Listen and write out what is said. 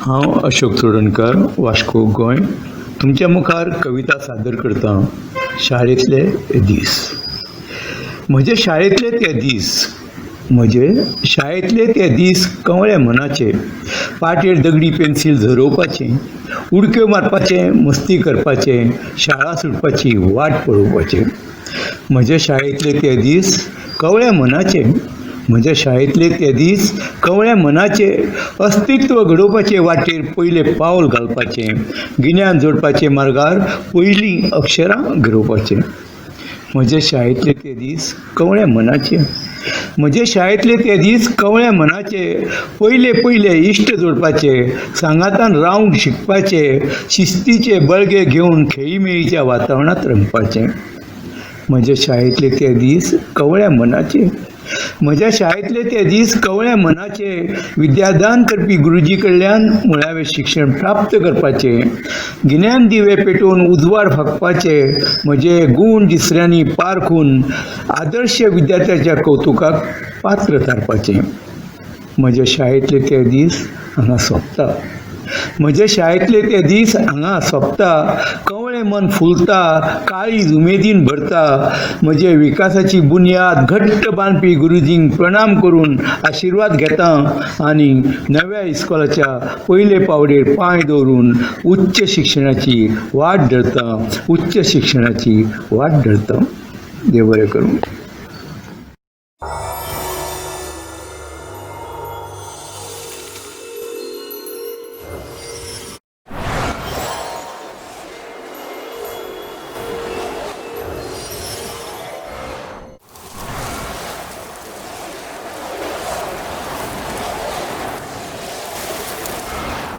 हांव अशोक चोडणकर, वास्को, गोंय. तुमच्या मुखार कविता सादर करता. शाळेंतले दीस. म्हजे शाळेंतले ते दीस कवळे मनाचे. पाटेर दगडी पेन्सिल झरोवपाचे, उडक्यो मारपाचे, मस्ती करपाचे, शाळा सुटपाची वाट पळोवपाचे. म्हजे शाळेंतले ते दीस कवळे मनाचे. म्हज्या शाळेंतले ते दीस कवळ्या मनाचे. अस्तित्व घडोवपाचे वाटेर पयले पावल घालपाचें, गिन्यान जोडपाचे मार्गार पयलीं अक्षरां घडोवपाचें. म्हजे शाळेंतले ते दीस कवळ्या मनाचे. म्हजे शाळेंतले ते दीस कवळ्या मनाचे. पयले इश्ट जोडपाचे, सांगातान रावंक शिकपाचे, शिस्तीचे बळगे घेवन खेळीमेळीच्या वातावरणांत रंगपाचें. म्हजे शाळेंतले ते दीस कवळ्या मनाचे. म्हज्या शाळेंतले ते दीस कवळ्या मनाचे. विद्यादान करपी गुरुजी कडल्यान मुळावें शिक्षण प्राप्त करपाचें, गिन्यान दिवे पेटोवन उजवाड फाकपाचे, म्हजे गूण दिसऱ्यांनी पारखून आदर्श विद्यार्थ्याच्या कौतुकाक पात्र थारपाचें. म्हजे शाळेंतले ते दीस हांगा सोंपता. म्हजे शाळेंतले ते दीस हांगा सोंपता. कवळें मन फुलता, काळीज उमेदीन भरता. म्हजे विकासाची बुन्याद घट्ट बांदपी गुरुजींक प्रणाम करून आशिर्वाद घेता आनी नव्या इस्कॉलाच्या पयले पावडेर पांय दवरून उच्च शिक्षणाची वाट धरता. देव बरें करूं.